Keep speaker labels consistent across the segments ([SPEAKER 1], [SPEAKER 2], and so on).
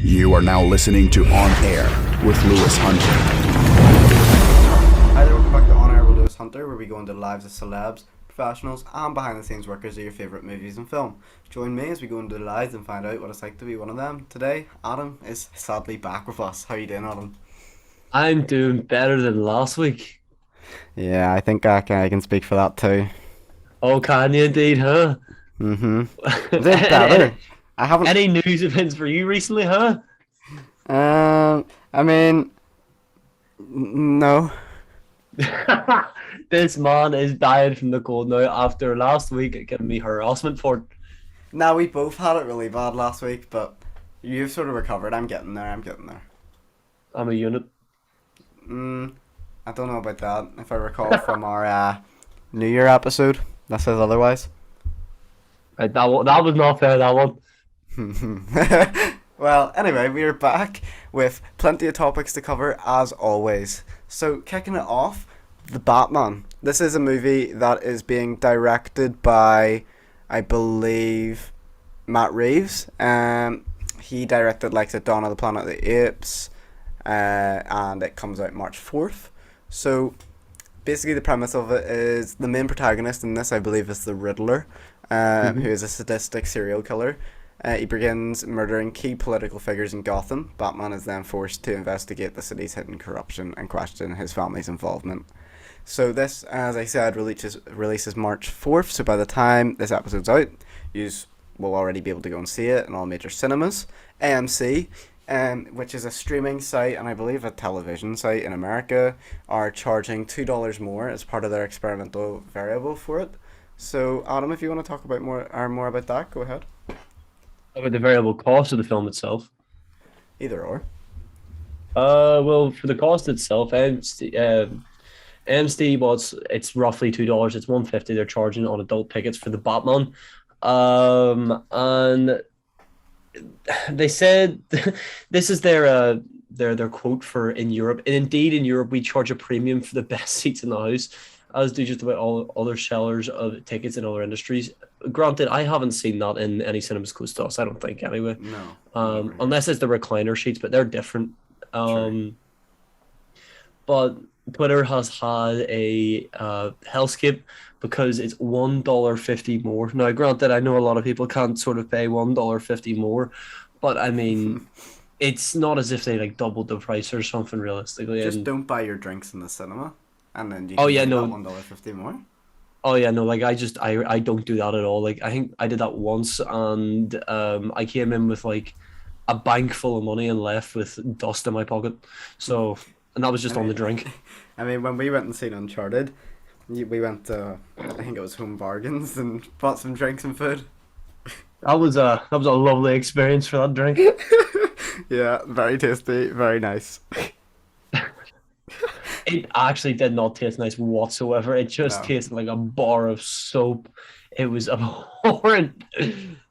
[SPEAKER 1] You are now listening to On Air with Lewis Hunter.
[SPEAKER 2] Hi there, welcome back to On Air with Lewis Hunter, where we go into the lives of celebs, professionals, and behind the scenes workers of your favourite movies and film. Join me as we go into the lives and find out what it's like to be one of them. Today, Adam is sadly back with us. How you doing, Adam?
[SPEAKER 3] I'm doing better than last week.
[SPEAKER 2] Yeah, I think I can speak for that too.
[SPEAKER 3] Oh, Kanye indeed, huh?
[SPEAKER 2] Mm-hmm. I'm doing better. I haven't.
[SPEAKER 3] Any news events for you recently, huh?
[SPEAKER 2] I mean, no.
[SPEAKER 3] This man is dying from the cold now after last week giving me harassment for it.
[SPEAKER 2] Now we both had it really bad last week, but you've sort of recovered. I'm getting there.
[SPEAKER 3] I'm a unit.
[SPEAKER 2] I don't know about that. If I recall from our New Year episode, that says otherwise.
[SPEAKER 3] That was not fair, that one.
[SPEAKER 2] Well, anyway, we are back with plenty of topics to cover as always. So, kicking it off, The Batman. This is a movie that is being directed by, I believe, Matt Reeves. He directed like the Dawn of the Planet of the Apes, and it comes out March 4th. So, basically the premise of it is the main protagonist in this, I believe, is the Riddler, who is a sadistic serial killer. He begins murdering key political figures in Gotham. Batman is then forced to investigate the city's hidden corruption and question his family's involvement. So this, as I said, releases March 4th, so by the time this episode's out, you will already be able to go and see it in all major cinemas. AMC, which is a streaming site and I believe a television site in America, are charging $2 more as part of their experimental variable for it. So Adam, if you want to talk about more about that, go ahead.
[SPEAKER 3] About the variable cost of the film itself.
[SPEAKER 2] Either or.
[SPEAKER 3] Well, for the cost itself, it's it's roughly $2. It's $1.50 they're charging on adult tickets for the Batman. And they said this is their quote for in Europe. And indeed, in Europe, we charge a premium for the best seats in the house, as do just about all other sellers of tickets in other industries. Granted, I haven't seen that in any cinemas close to us, I don't think, anyway.
[SPEAKER 2] No.
[SPEAKER 3] Unless it's the recliner seats, but they're different. But Twitter has had a hellscape because it's $1.50 more. Now, granted, I know a lot of people can't sort of pay $1.50 more, but I mean, it's not as if they like doubled the price or something realistically.
[SPEAKER 2] Just don't buy your drinks in the cinema, and then you
[SPEAKER 3] Oh,
[SPEAKER 2] can
[SPEAKER 3] yeah,
[SPEAKER 2] pay
[SPEAKER 3] no.
[SPEAKER 2] that $1.50 more.
[SPEAKER 3] Oh yeah, no, like I don't do that at all. Like I think I did that once, and I came in with like a bank full of money and left with dust in my pocket. So, and that was just on the drink.
[SPEAKER 2] I mean, when we went and seen Uncharted, we went to, I think it was Home Bargains, and bought some drinks and food.
[SPEAKER 3] That was a lovely experience for that drink.
[SPEAKER 2] Yeah, very tasty, very nice.
[SPEAKER 3] It actually did not taste nice whatsoever. It just
[SPEAKER 2] No.
[SPEAKER 3] tasted like a bar of soap. It was abhorrent.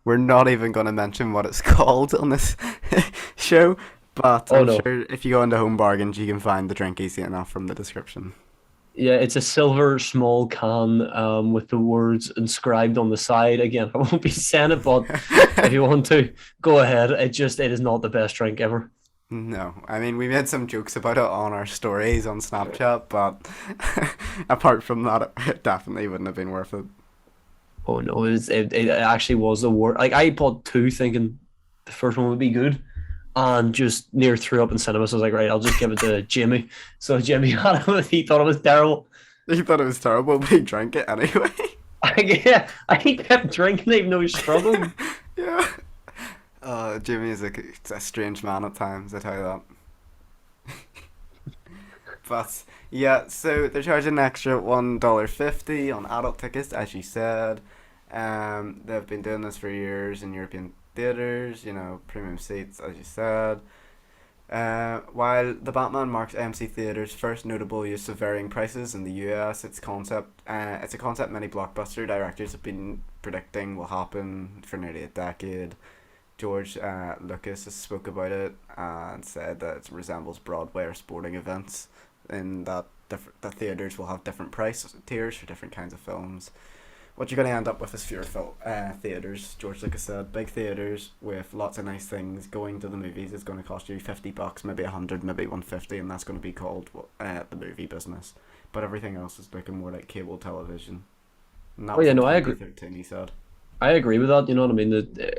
[SPEAKER 2] We're not even going to mention what it's called on this show, but I'm
[SPEAKER 3] no.
[SPEAKER 2] sure if you go into Home Bargains, you can find the drink easy enough from the description.
[SPEAKER 3] Yeah, it's a silver small can with the words inscribed on the side. Again, I won't be saying it, but if you want to, go ahead. It is not the best drink ever.
[SPEAKER 2] No, I mean, we made some jokes about it on our stories on Snapchat, but apart from that, it definitely wouldn't have been worth it.
[SPEAKER 3] Oh no, it actually was the worst. Like I bought two thinking the first one would be good, and just near threw up in cinema. So I was like, right, I'll just give it to Jimmy. So Jimmy had it. He thought it was terrible.
[SPEAKER 2] He thought it was terrible, but he drank it anyway.
[SPEAKER 3] He kept drinking even though he was struggling.
[SPEAKER 2] Yeah. Jimmy is a strange man at times, I tell you that. But yeah, so they're charging an extra $1.50 on adult tickets, as you said. They've been doing this for years in European theaters, premium seats, as you said. While The Batman marks AMC Theaters' first notable use of varying prices in the US, it's a concept many blockbuster directors have been predicting will happen for nearly a decade. George Lucas has spoke about it and said that it resembles Broadway or sporting events in that the theaters will have different price tiers for different kinds of films. what you're going to end up with is fewer theaters. George Lucas said big theaters with lots of nice things. Going to the movies is going to cost you $50, maybe 100, maybe 150, and that's going to be called the movie business. But everything else is looking more like cable television. And that
[SPEAKER 3] Oh
[SPEAKER 2] was
[SPEAKER 3] yeah,
[SPEAKER 2] in
[SPEAKER 3] no, I agree.
[SPEAKER 2] 2013, he said.
[SPEAKER 3] I agree with that. You know what I mean?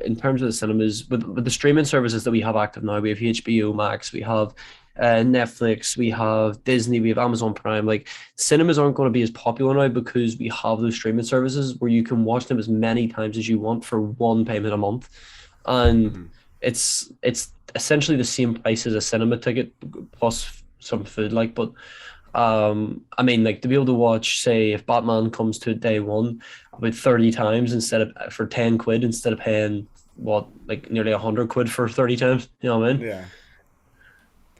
[SPEAKER 3] In terms of the cinemas, with the streaming services that we have active now, we have HBO Max, we have Netflix, we have Disney, we have Amazon Prime. Like cinemas aren't going to be as popular now because we have those streaming services where you can watch them as many times as you want for one payment a month, and
[SPEAKER 2] Mm-hmm.
[SPEAKER 3] it's essentially the same price as a cinema ticket plus some food. Like, but I mean, like to be able to watch, say, if Batman comes to day one about 30 times instead of for 10 quid instead of paying what like nearly 100 quid for 30 times. You know what I mean?
[SPEAKER 2] Yeah.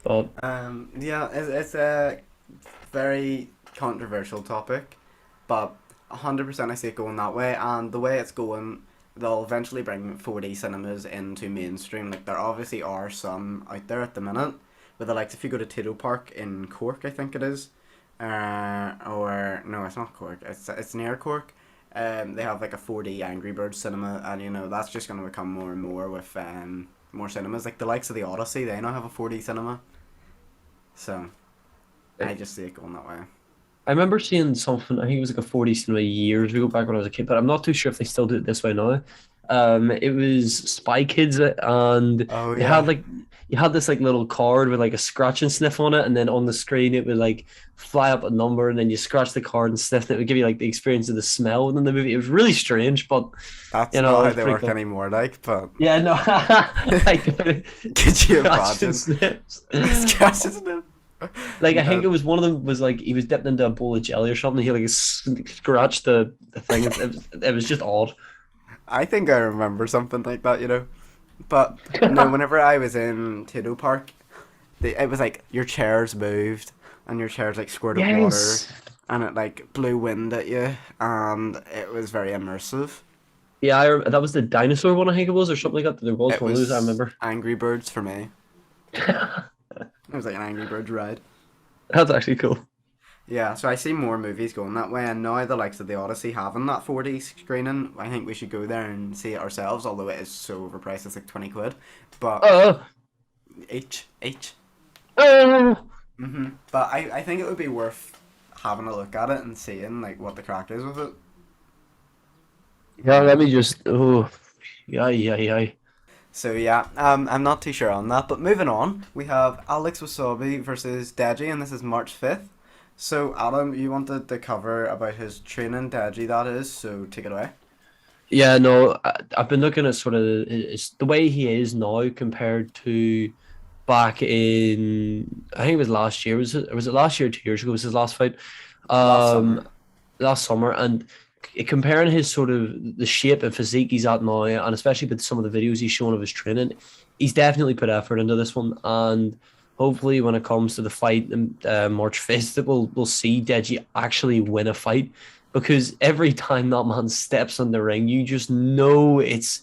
[SPEAKER 3] But
[SPEAKER 2] Yeah, it's a very controversial topic, but 100% I see it going that way, and the way it's going, they'll eventually bring 4D cinemas into mainstream. Like, there obviously are some out there at the minute, but the likes, if you go to Tito Park in Cork, I think it is, or, no, it's not Cork, it's near Cork, they have like a 4D Angry Birds cinema, and you know, that's just going to become more and more with more cinemas. Like, the likes of the Odyssey, they now have a 4D cinema. So, I just see it going that way.
[SPEAKER 3] I remember seeing something. I think it was like a 40 cinema years ago back when I was a kid, but I'm not too sure if they still do it this way now. It was Spy Kids, and
[SPEAKER 2] Oh
[SPEAKER 3] they had
[SPEAKER 2] yeah,
[SPEAKER 3] like you had this like little card with like a scratch and sniff on it, and then on the screen it would like fly up a number, and then you scratch the card and sniff, and it would give you like the experience of the smell within the movie. It was really strange, but
[SPEAKER 2] that's
[SPEAKER 3] you know,
[SPEAKER 2] not
[SPEAKER 3] it
[SPEAKER 2] how
[SPEAKER 3] was
[SPEAKER 2] they
[SPEAKER 3] pretty
[SPEAKER 2] work
[SPEAKER 3] cool.
[SPEAKER 2] anymore. Like, but
[SPEAKER 3] Yeah, no, like
[SPEAKER 2] could you
[SPEAKER 3] scratch and
[SPEAKER 2] imagine?
[SPEAKER 3] sniffs.
[SPEAKER 2] Scratches them.
[SPEAKER 3] Like I think
[SPEAKER 2] No,
[SPEAKER 3] it was one of them was like he was dipped into a bowl of jelly or something. He like scratched the thing. It was just odd.
[SPEAKER 2] I think I remember something like that. You know, but no. Whenever I was in Tito Park, it was like your chairs moved and your chairs like squirted water,
[SPEAKER 3] Yes.
[SPEAKER 2] and it like blew wind at you, and it was very immersive.
[SPEAKER 3] Yeah, that was the dinosaur one. I think it was, or something like that. There was
[SPEAKER 2] It
[SPEAKER 3] one of those. I
[SPEAKER 2] was
[SPEAKER 3] remember.
[SPEAKER 2] Angry Birds for me. It was like an Angry Birds ride.
[SPEAKER 3] That's actually cool.
[SPEAKER 2] Yeah, so I see more movies going that way, and now the likes of the Odyssey having that 4D screening, I think we should go there and see it ourselves, although it is so overpriced, it's like 20 quid. But
[SPEAKER 3] Uh,
[SPEAKER 2] each.
[SPEAKER 3] uh,
[SPEAKER 2] But I think it would be worth having a look at it and seeing like what the crack is with it.
[SPEAKER 3] yeah, let me just. Oh, yeah, yeah, yeah.
[SPEAKER 2] So yeah, I'm not too sure on that. But moving on, we have Alex Wasabi versus Deji, and this is March 5th. So Adam, you wanted to cover about his training, Deji that is, so take it away.
[SPEAKER 3] Yeah, no, I've been looking at sort of it's the way he is now compared to back in I think it was last year. Was it last year or 2 years ago? Was his last fight?
[SPEAKER 2] Last summer.
[SPEAKER 3] Um, last summer, and comparing his sort of the shape and physique he's at now, and especially with some of the videos he's shown of his training, he's definitely put effort into this one, and hopefully when it comes to the fight March 5th, that we'll see Deji actually win a fight, because every time that man steps on the ring, you just know it's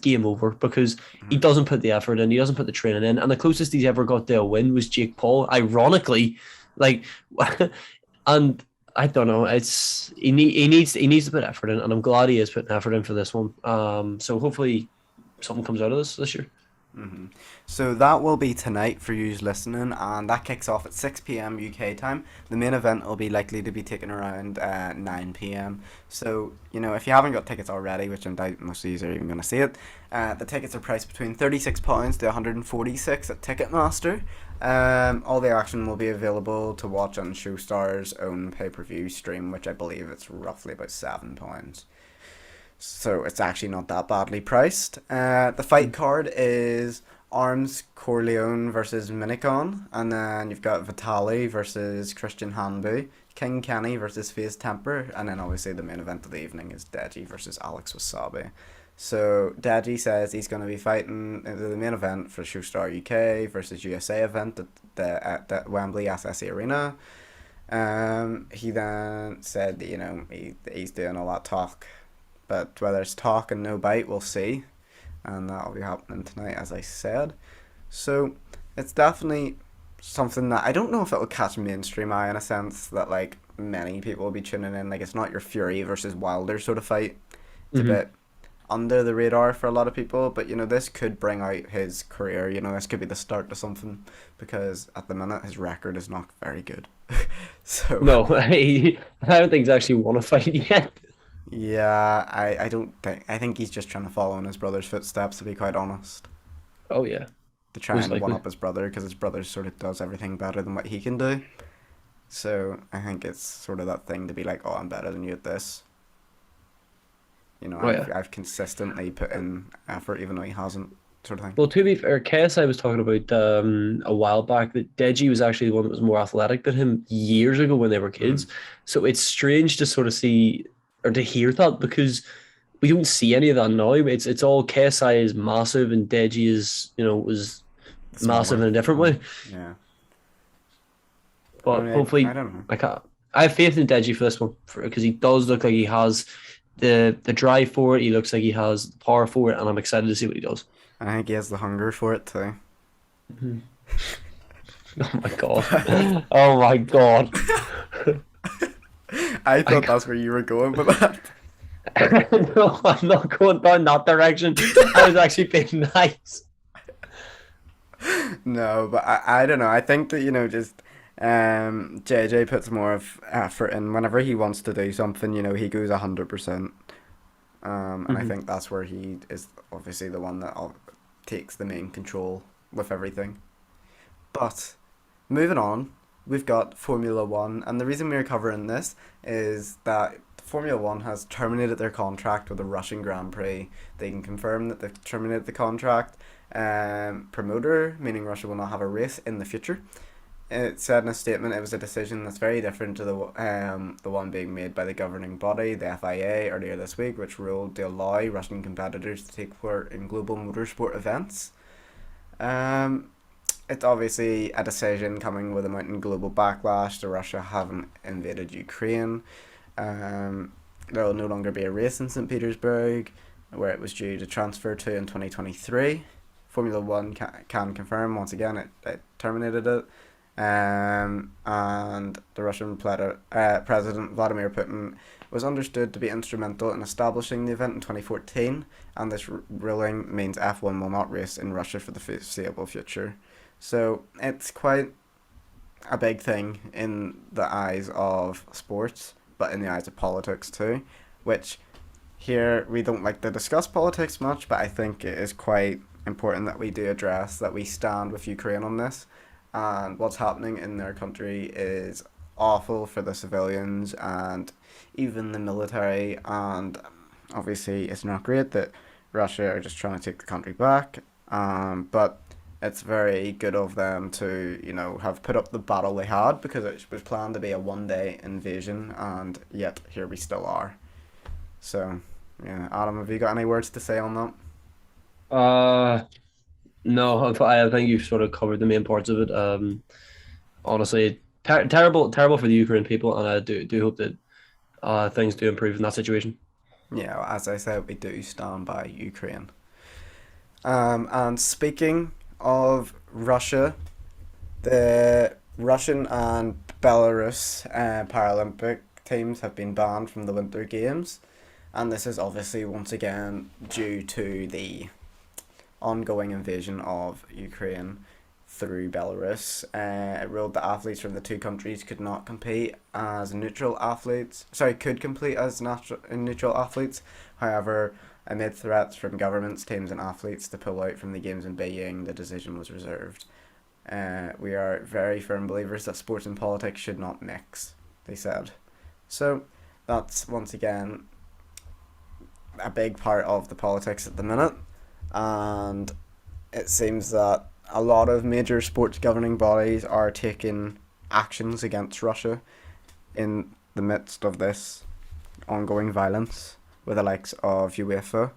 [SPEAKER 3] game over because he
[SPEAKER 2] Mhm.
[SPEAKER 3] doesn't put the effort in, he doesn't put the training in, and the closest he's ever got to a win was Jake Paul, ironically, like, and I don't know. He needs to put effort in, and I'm glad he is putting effort in for this one. So hopefully something comes out of this year.
[SPEAKER 2] So that will be tonight for you listening, and that kicks off at 6 p.m. UK time. The main event will be likely to be taken around 9 p.m. So, you know, if you haven't got tickets already, which I doubt most of you are even going to see it, the tickets are priced between £36 to £146 at Ticketmaster. All the action will be available to watch on Showstar's own pay-per-view stream, which I believe it's roughly about £7. So it's actually not that badly priced. The fight card is Arms Corleone versus Minicon, and then you've got Vitali versus Christian Hanbu, King Kenny versus FaZe Temper, and then obviously the main event of the evening is Deji versus Alex Wasabi. So Deji says he's going to be fighting in the main event for Showstar UK versus USA event at the Wembley SSE Arena. He then said that, you know, he's doing all that talk, but whether it's talk and no bite, we'll see. And that'll be happening tonight, as I said. So it's definitely something that I don't know if it will catch mainstream eye, in a sense that, like, many people will be tuning in. Like, it's not your Fury versus Wilder sort of fight. It's a
[SPEAKER 3] Hmm.
[SPEAKER 2] bit under the radar for a lot of people, but this could bring out his career. This could be the start to something, because at the minute his record is not very good. So
[SPEAKER 3] No, I don't think he's actually won a fight yet.
[SPEAKER 2] yeah, I think he's just trying to follow in his brother's footsteps, to be quite honest.
[SPEAKER 3] Oh yeah,
[SPEAKER 2] To try
[SPEAKER 3] most
[SPEAKER 2] and one
[SPEAKER 3] likely.
[SPEAKER 2] up his brother, because his brother sort of does everything better than what he can do. So I think it's sort of that thing to be like, oh, I'm better than you at this.
[SPEAKER 3] Oh
[SPEAKER 2] I've
[SPEAKER 3] yeah.
[SPEAKER 2] I've consistently put in effort, even though he hasn't, sort of thing.
[SPEAKER 3] Well, to be fair, KSI was talking about a while back that Deji was actually the one that was more athletic than him years ago when they were
[SPEAKER 2] Mm.
[SPEAKER 3] kids. So it's strange to sort of see or to hear that because we don't see any of that now. It's all KSI is massive and Deji is was massive
[SPEAKER 2] Smaller
[SPEAKER 3] in a different way.
[SPEAKER 2] one. Yeah. I
[SPEAKER 3] But
[SPEAKER 2] mean, I
[SPEAKER 3] hopefully,
[SPEAKER 2] don't know.
[SPEAKER 3] I have faith in Deji for this one because he does look like he has the drive for it. He looks like he has the power for it, and I'm excited to see what he does.
[SPEAKER 2] I think he has the hunger for it too.
[SPEAKER 3] Mhm. Oh my god!
[SPEAKER 2] But
[SPEAKER 3] Oh my god!
[SPEAKER 2] I
[SPEAKER 3] I
[SPEAKER 2] thought that's where you were going with that.
[SPEAKER 3] no, I'm not going down that direction. I was actually being nice.
[SPEAKER 2] No, but I don't know. I think that just JJ puts more of effort in whenever he wants to do something. He goes 100%. And I
[SPEAKER 3] Mhm.
[SPEAKER 2] think that's where he is obviously the one that takes the main control with everything. But moving on, we've got Formula One, and the reason we're covering this is that Formula One has terminated their contract with the Russian Grand Prix. They can confirm that they've terminated the contract. Promoter, meaning Russia will not have a race in the future. It said in a statement it was a decision that's very different to the one being made by the governing body, the FIA, earlier this week, which ruled to allow Russian competitors to take part in global motorsport events. Um, it's obviously a decision coming with a mounting global backlash to Russia having invaded Ukraine. Um, there will no longer be a race in St. Petersburg, where it was due to transfer to in 2023. Formula One can confirm once again it terminated it. And the Russian President Vladimir Putin was understood to be instrumental in establishing the event in 2014, and this ruling means F1 will not race in Russia for the foreseeable future. So it's quite a big thing in the eyes of sports, but in the eyes of politics too, which here we don't like to discuss politics much, but I think it is quite important that we do address that we stand with Ukraine on this, and what's happening in their country is awful for the civilians and even the military, and obviously it's not great that Russia are just trying to take the country back, but it's very good of them to have put up the battle they had, because it was planned to be a one-day invasion, and yet here we still are. So yeah, Adam, have you got any words to say on that?
[SPEAKER 3] Uh, no, I think you've sort of covered the main parts of it. Honestly, terrible for the Ukraine people, and I do hope that things do improve in that situation.
[SPEAKER 2] Yeah, as I said, we do stand by Ukraine. And speaking of Russia, the Russian and Belarus Paralympic teams have been banned from the Winter Games, and this is obviously once again due to the ongoing invasion of Ukraine through Belarus. It ruled that athletes from the two countries could not compete as neutral athletes. Sorry, could compete as neutral athletes. However, amid threats from governments, teams, and athletes to pull out from the games in Beijing, the decision was reserved. We are very firm believers that sports and politics should not mix, they said. So that's once again a big part of the politics at the minute, and it seems that a lot of major sports governing bodies are taking actions against Russia in the midst of this ongoing violence, with the likes of UEFA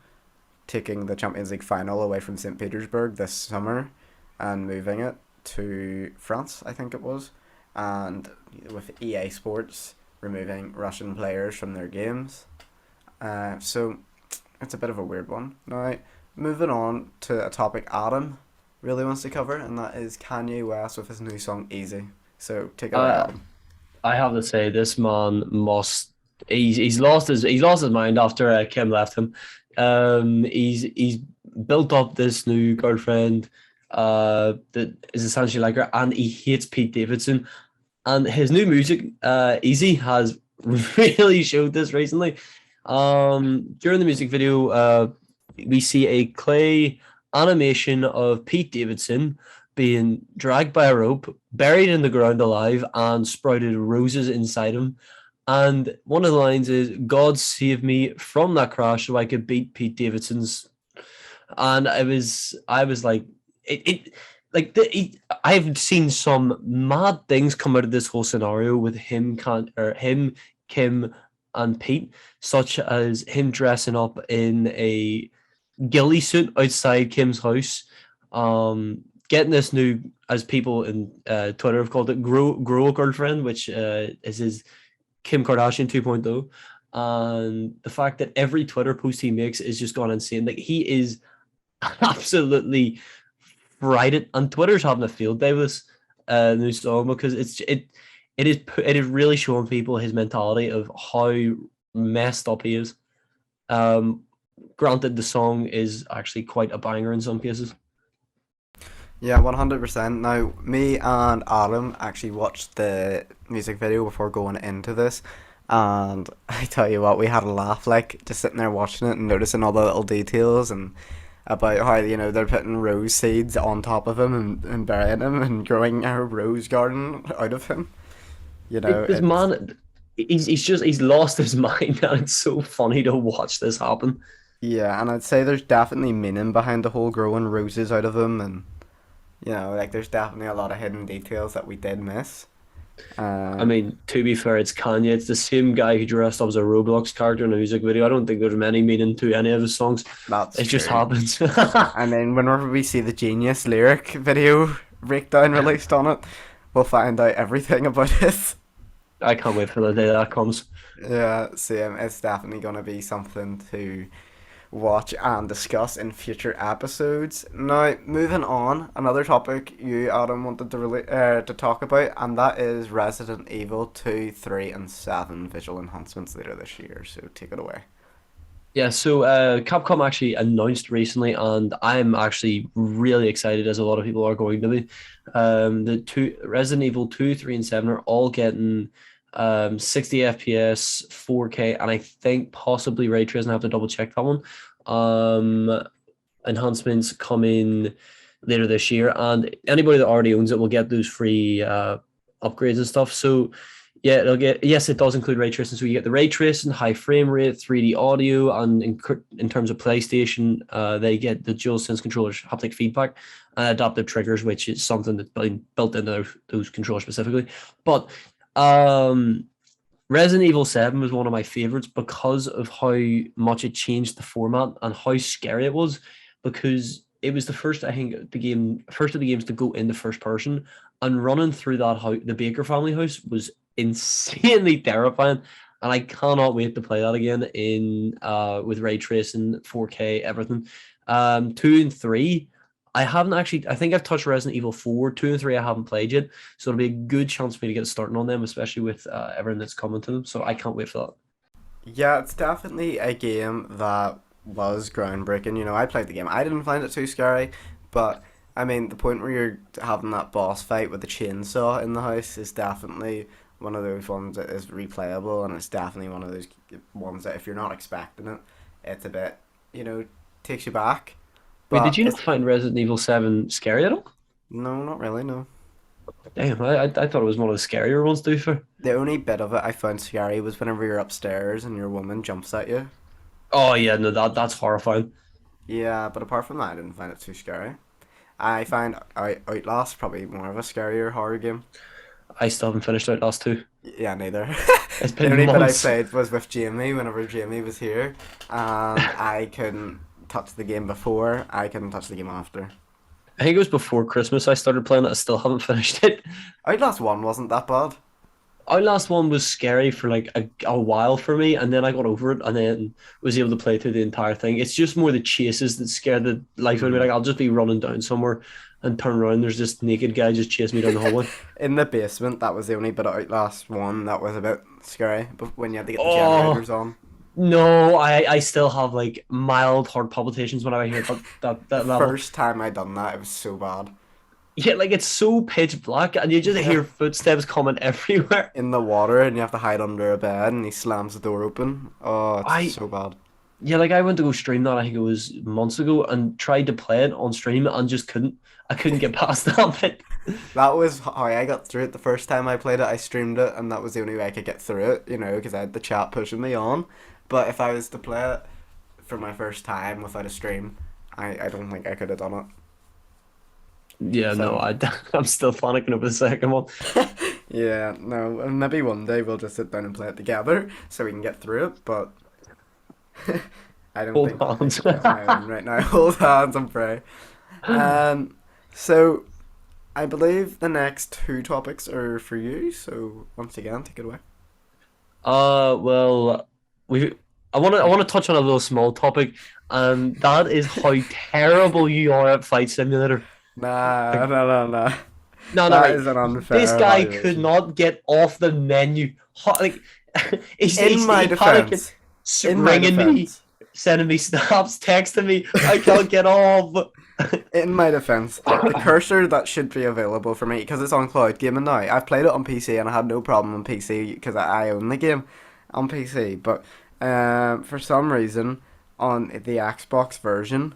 [SPEAKER 2] taking the Champions League final away from St. Petersburg this summer and moving it to France, I think it was, and with EA Sports removing Russian players from their games. So it's a bit of a weird one. Now, moving on to a topic Adam really wants to cover, and that is Kanye West with his new song Easy. So take it away,
[SPEAKER 3] Uh,
[SPEAKER 2] Adam.
[SPEAKER 3] I have to say, this man must. He's lost his mind after Kim left him. He's built up this new girlfriend, that is essentially like her, and he hates Pete Davidson. And his new music, Easy, has really showed this recently. During the music video, we see a clay animation of Pete Davidson being dragged by a rope, buried in the ground alive, and sprouted roses inside him. And one of the lines is, "God save me from that crash so I could beat Pete Davidson's." And I was like, it like I've seen some mad things come out of this whole scenario with him, Kim, and Pete, such as him dressing up in a ghillie suit outside Kim's house, getting this new, as people in Twitter have called it, grow girlfriend, which is his Kim Kardashian 2.0. And the fact that every Twitter post he makes is just gone insane. Like, he is absolutely frightened, and Twitter's having a field day with this new song, because it is really showing people his mentality of how messed up he is. Um, Granted, the song is actually quite a banger in some cases.
[SPEAKER 2] Yeah, 100%. Now, me and Adam actually watched the music video before going into this, and I tell you what, we had a laugh, like, just sitting there watching it and noticing all the little details, and about how, they're putting rose seeds on top of him, and burying him and growing a rose garden out of him.
[SPEAKER 3] This
[SPEAKER 2] It's,
[SPEAKER 3] man, he's lost his mind, and it's so funny to watch this happen.
[SPEAKER 2] yeah, and I'd say there's definitely meaning behind the whole growing roses out of him, and, like, there's definitely a lot of hidden details that we did miss.
[SPEAKER 3] I
[SPEAKER 2] Um,
[SPEAKER 3] mean, to be fair, it's Kanye. It's the same guy who dressed up as a Roblox character in a music video. I don't think there's many meaning to any of his songs.
[SPEAKER 2] that's
[SPEAKER 3] It just
[SPEAKER 2] true.
[SPEAKER 3] happens.
[SPEAKER 2] And then whenever we see the Genius lyric video breakdown released on it, we'll find out everything about it.
[SPEAKER 3] I can't wait for the day that comes.
[SPEAKER 2] Yeah, same. It's definitely going to be something to watch and discuss in future episodes. Now, moving on, another topic you, Adam, wanted to talk about, and that is Resident Evil 2, 3, and 7 visual enhancements later this year. So take it away.
[SPEAKER 3] Yeah, so Capcom actually announced recently, and I'm actually really excited, as a lot of people are going to be. The two Resident Evil 2, 3, and 7 are all getting 60 FPS, 4K, and I think possibly ray tracing. I have to double check that one. Um, Enhancements coming later this year, and anybody that already owns it will get those free upgrades and stuff. So yeah, yes, it does include ray tracing. So you get the ray tracing, high frame rate, 3D audio, and in terms of PlayStation, they get the DualSense controllers, haptic feedback, and adaptive triggers, which is something that's been built into those controllers specifically. But um, Resident Evil 7 was one of my favorites because of how much it changed the format and how scary it was, because it was the first, I think, first of the games to go into first person, and running through that house, the Baker family house, was insanely terrifying. And I cannot wait to play that again in with ray tracing, 4K, everything. 2 and 3, I haven't actually. I think I've touched Resident Evil 4, 2 and 3. I haven't played yet, so it'll be a good chance for me to get started on them, especially with everything that's coming to them. So I can't wait for that.
[SPEAKER 2] Yeah, it's definitely a game that was groundbreaking. I played the game. I didn't find it too scary, but I mean, the point where you're having that boss fight with the chainsaw in the house is definitely one of those ones that is replayable, and it's definitely one of those ones that if you're not expecting it, it's a bit, takes you back.
[SPEAKER 3] Wait,
[SPEAKER 2] But
[SPEAKER 3] did you not
[SPEAKER 2] it's
[SPEAKER 3] find Resident Evil 7 scary at all?
[SPEAKER 2] no, not really, no.
[SPEAKER 3] Damn, I thought it was one of the scarier ones, to be fair.
[SPEAKER 2] The only bit of it I found scary was whenever you're upstairs and your woman jumps at you.
[SPEAKER 3] Oh yeah, no, that's horrifying.
[SPEAKER 2] Yeah, but apart from that, I didn't find it too scary. I find Outlast probably more of a scarier horror game.
[SPEAKER 3] I still haven't finished Outlast 2.
[SPEAKER 2] Yeah, neither.
[SPEAKER 3] It's
[SPEAKER 2] The
[SPEAKER 3] been
[SPEAKER 2] only bit I
[SPEAKER 3] months.
[SPEAKER 2] played was with Jamie whenever Jamie was here, and I couldn't touch the game before, I couldn't touch the game after.
[SPEAKER 3] I think it was before Christmas I started playing it. I still haven't finished it.
[SPEAKER 2] Outlast 1 wasn't that bad.
[SPEAKER 3] Outlast 1 was scary for like a while for me, and then I got over it and then was able to play through the entire thing. It's just more the chases that scare the life out of me.
[SPEAKER 2] Mm.
[SPEAKER 3] Like, I'll just be running down somewhere and turn around, there's this naked guy just chasing me down the hallway.
[SPEAKER 2] In the basement, that was the only bit of Outlast 1 that was a bit scary, but when you had to get the
[SPEAKER 3] Oh,
[SPEAKER 2] generators on.
[SPEAKER 3] no, I still have like mild heart palpitations whenever I hear
[SPEAKER 2] The
[SPEAKER 3] that level.
[SPEAKER 2] first time I done that, it was so bad.
[SPEAKER 3] Yeah, like it's so pitch black and you just
[SPEAKER 2] Yeah.
[SPEAKER 3] hear footsteps coming everywhere.
[SPEAKER 2] In the water, and you have to hide under a bed, and he slams the door open. Oh, it's
[SPEAKER 3] I
[SPEAKER 2] so bad.
[SPEAKER 3] Yeah, like I went to go stream that, I think it was months ago, and tried to play it on stream and just couldn't. I couldn't get past that bit.
[SPEAKER 2] That was how I got through it the first time I played it. I streamed it, and that was the only way I could get through it, because I had the chat pushing me on. But if I was to play it for my first time without a stream, I don't think I could have done it.
[SPEAKER 3] Yeah, no,
[SPEAKER 2] So,
[SPEAKER 3] I'm still panicking over the second one.
[SPEAKER 2] yeah, no, and maybe one day we'll just sit down and play it together so we can get through it, but I don't
[SPEAKER 3] Hold
[SPEAKER 2] think I
[SPEAKER 3] on.
[SPEAKER 2] can do it on my own right now. Hold hands and pray. So I believe the next two topics are for you, so once again, take it away.
[SPEAKER 3] Well, we. I want to touch on a little small topic, and that is how terrible you are at Flight Simulator.
[SPEAKER 2] Nah,
[SPEAKER 3] Like,
[SPEAKER 2] no, no, no.
[SPEAKER 3] no, no,
[SPEAKER 2] That
[SPEAKER 3] right.
[SPEAKER 2] is an
[SPEAKER 3] This
[SPEAKER 2] unfair
[SPEAKER 3] guy could
[SPEAKER 2] evaluation.
[SPEAKER 3] not get off the menu. Like,
[SPEAKER 2] In my
[SPEAKER 3] he panicking,
[SPEAKER 2] defense, in my
[SPEAKER 3] ringing me,
[SPEAKER 2] defense,
[SPEAKER 3] sending me snaps, texting me. I can't get off.
[SPEAKER 2] in my defense, the cursor that should be available for me, because it's on cloud gaming now. I've played it on PC and I had no problem on PC because I own the game on PC. But for some reason, on the Xbox version,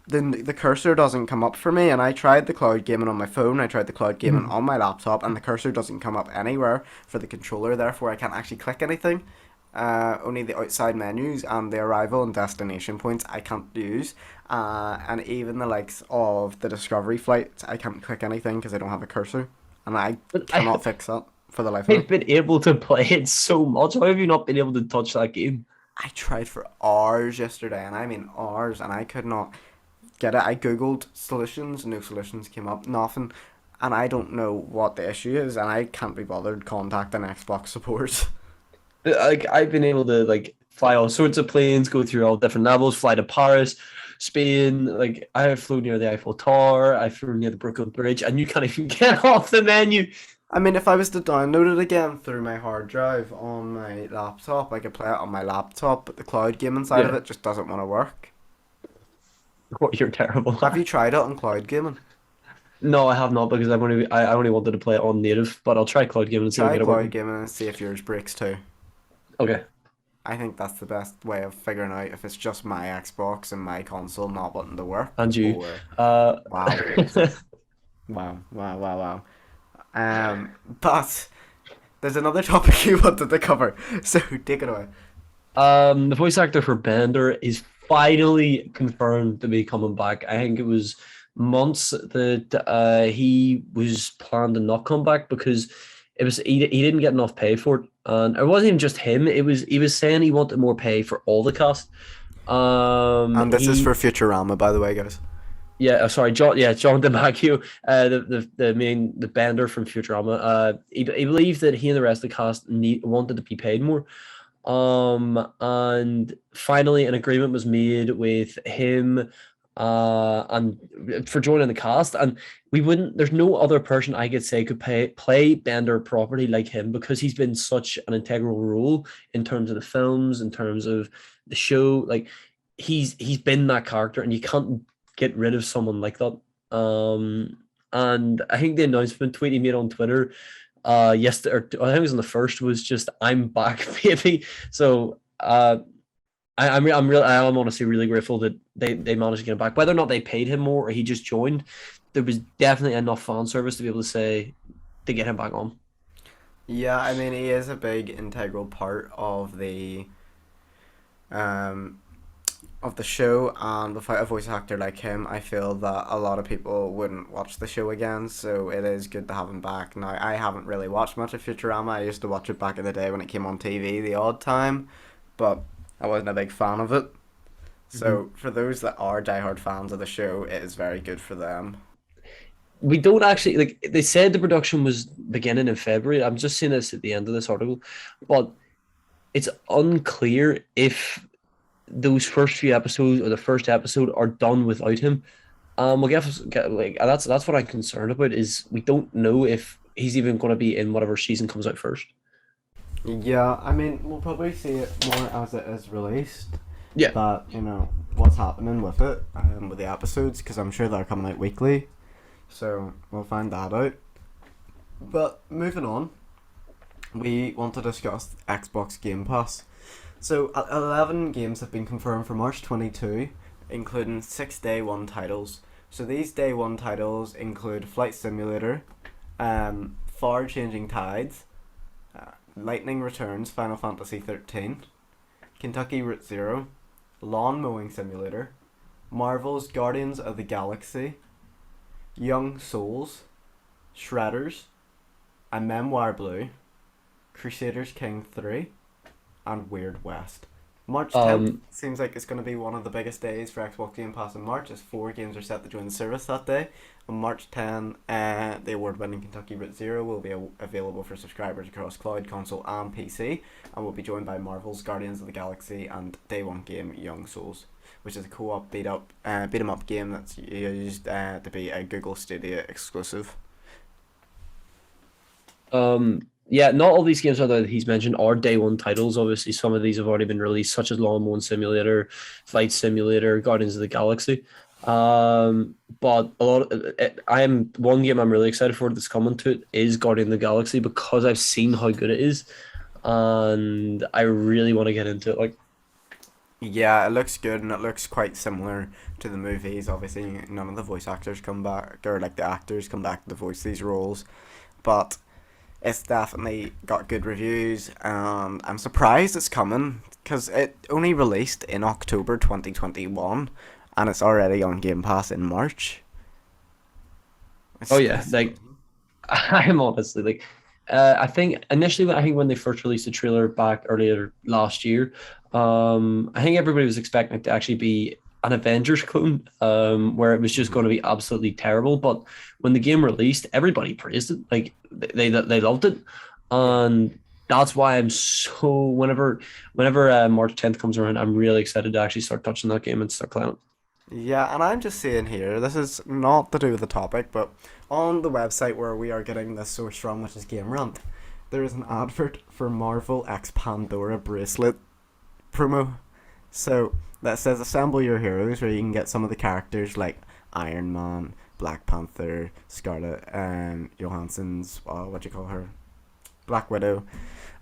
[SPEAKER 2] the cursor doesn't come up for me. And I tried the cloud gaming on my phone, I tried the cloud gaming on my laptop, and the cursor doesn't come up anywhere for the controller. Therefore, I can't actually click anything. Only the outside menus and the arrival and destination points I can't use. And even the likes of the discovery flights, I can't click anything because I don't have a cursor. And I
[SPEAKER 3] But
[SPEAKER 2] cannot fix that for the life of me.
[SPEAKER 3] I've been able to play it so much. How have you not been able to touch that game?
[SPEAKER 2] I tried for hours yesterday, and I mean hours, and I could not get it. I googled solutions, no solutions came up, nothing. And I don't know what the issue is, and I can't be bothered contacting Xbox support.
[SPEAKER 3] Like I've been able to like fly all sorts of planes, go through all different levels, fly to Paris, Spain. Like I have flown near the Eiffel Tower, I flew near the Brooklyn Bridge, and you can't even get off the menu.
[SPEAKER 2] I mean, if I was to download it again through my hard drive on my laptop, I could play it on my laptop, but the cloud gaming side of
[SPEAKER 3] Yeah,
[SPEAKER 2] it just doesn't want to work.
[SPEAKER 3] you're terrible.
[SPEAKER 2] Have you tried it on cloud gaming?
[SPEAKER 3] No, I have not because I only wanted to play it on native, but I'll try cloud gaming and see if I
[SPEAKER 2] Try
[SPEAKER 3] can get it
[SPEAKER 2] cloud
[SPEAKER 3] working.
[SPEAKER 2] gaming and see if yours breaks too.
[SPEAKER 3] Okay,
[SPEAKER 2] I think that's the best way of figuring out if it's just my Xbox and my console not wanting to work,
[SPEAKER 3] and you.
[SPEAKER 2] or
[SPEAKER 3] Uh,
[SPEAKER 2] wow, wow, wow, wow, wow. But there's another topic you wanted to cover, so take it away.
[SPEAKER 3] the voice actor for Bender is finally confirmed to be coming back. I think it was months that he was planned to not come back because he didn't get enough pay for it, and it wasn't even just him. It was he was saying he wanted more pay for all the cast.
[SPEAKER 2] And this is
[SPEAKER 3] He
[SPEAKER 2] for Futurama, by the way, guys.
[SPEAKER 3] Yeah, sorry, John. Yeah, John DeMacchio, the Bender from Futurama. He believed that he and the rest of the cast wanted to be paid more. And finally, an agreement was made with him, and for joining the cast. And we wouldn't. There's no other person I could say could play Bender properly like him because he's been such an integral role in terms of the films, in terms of the show. Like he's been that character, and you can't get rid of someone like that. And I think the announcement tweet he made on Twitter, yesterday, or I think it was on the first, was just "I'm back, baby." So, I'm honestly really grateful that they managed to get him back. Whether or not they paid him more or he just joined, there was definitely enough fan service to be able to say to get him back on.
[SPEAKER 2] Yeah, I mean, he is a big integral part um, of the show, and without a voice actor like him, I feel that a lot of people wouldn't watch the show again. So it is good to have him back. Now, I haven't really watched much of Futurama. I used to watch it back in the day when it came on TV, the odd time, but I wasn't a big fan of it.
[SPEAKER 3] Mm-hmm.
[SPEAKER 2] So for those that are diehard fans of the show, it is very good for them.
[SPEAKER 3] we don't actually like. They said the production was beginning in February. I'm just seeing this at the end of this article, but it's unclear if those first few episodes or the first episode are done without him. We'll get like that's what I'm concerned about is we don't know if he's even going to be in whatever season comes out first.
[SPEAKER 2] Yeah, I mean, we'll probably see it more as it is released.
[SPEAKER 3] Yeah.
[SPEAKER 2] That, you know, what's happening with it, with the episodes, because I'm sure they're coming out weekly. So, we'll find that out. But, moving on, we want to discuss Xbox Game Pass. So, 11 games have been confirmed for March 22, including 6 day one titles. So, these day one titles include Flight Simulator, Far Changing Tides, Lightning Returns Final Fantasy 13, Kentucky Route Zero, Lawn Mowing Simulator, Marvel's Guardians of the Galaxy, Young Souls, Shredders, A Memoir Blue, Crusaders King 3, and Weird West. March 10th seems like it's going to be one of the biggest days for Xbox Game Pass in March, as 4 games are set to join the service that day. On March 10, the award-winning Kentucky Route Zero will be available for subscribers across cloud, console, and PC, and will be joined by Marvel's Guardians of the Galaxy and day one game Young Souls, which is a co-op beat 'em up game that's used to be a Google Stadia exclusive.
[SPEAKER 3] Yeah, not all these games that he's mentioned are day one titles. Obviously, some of these have already been released, such as Lawn Mowing Simulator, Flight Simulator, Guardians of the Galaxy. But a lot of, one game I'm really excited for that's coming to it is Guardian of the Galaxy because I've seen how good it is, and I really want to get into it. Like,
[SPEAKER 2] yeah, it looks good and it looks quite similar to the movies. Obviously, none of the voice actors come back, or like the actors come back to voice these roles, but it's definitely got good reviews, and I'm surprised it's coming because it only released in October 2021, and it's already on Game Pass in March.
[SPEAKER 3] oh yeah, like I'm honestly like, I think initially, when they first released the trailer back earlier last year, I think everybody was expecting it to actually be an Avengers clone, where it was just going to be absolutely terrible. But when the game released, everybody praised it. Like they loved it, and that's why I'm so whenever March 10th comes around, I'm really excited to actually start touching that game and start playing it.
[SPEAKER 2] Yeah, and I'm just saying here, this is not to do with the topic, but on the website where we are getting this source from, which is Game Rant, there is an advert for Marvel X Pandora bracelet promo. So that says assemble your heroes, where you can get some of the characters like Iron Man, Black Panther, Scarlett, Johansson's, what do you call her? Black Widow,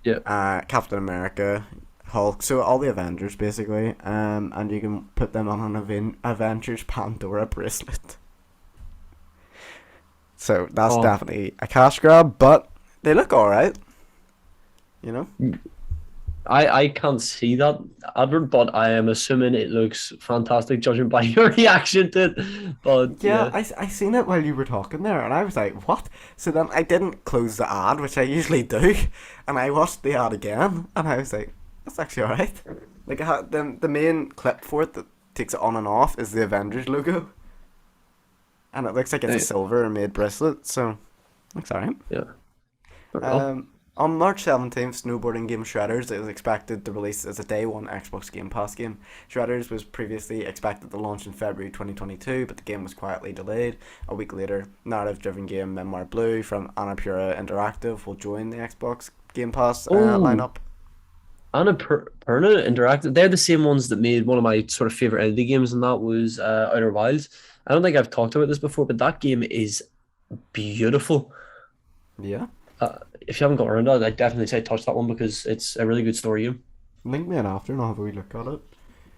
[SPEAKER 3] Yeah.
[SPEAKER 2] Captain America, Hulk, so all the Avengers basically, and you can put them on an Avengers Pandora bracelet. So that's definitely a cash grab, but they look alright, you know?
[SPEAKER 3] I can't see that advert, but I am assuming it looks fantastic, judging by your reaction to it. But
[SPEAKER 2] Yeah,
[SPEAKER 3] yeah,
[SPEAKER 2] I seen it while you were talking there, and I was like, what? So then I didn't close the ad, which I usually do, and I watched the ad again, and I was like, that's actually alright. Like, the main clip for it that takes it on and off is the Avengers logo, and it looks like it's a silver made bracelet, so looks alright.
[SPEAKER 3] yeah. Well,
[SPEAKER 2] On March 17th, snowboarding game Shredders is expected to release as a day one Xbox Game Pass game. Shredders was previously expected to launch in February 2022, but the game was quietly delayed. A week later, narrative-driven game Memoir Blue from Annapurna Interactive will join the Xbox Game Pass lineup.
[SPEAKER 3] Annapurna Interactive, they're the same ones that made one of my sort of favorite indie games, and that was Outer Wilds. I don't think I've talked about this before, but that game is beautiful.
[SPEAKER 2] Yeah.
[SPEAKER 3] If you haven't got around to it, I'd definitely say touch that one because it's a really good story game.
[SPEAKER 2] Link me in after and I'll have a wee look at it.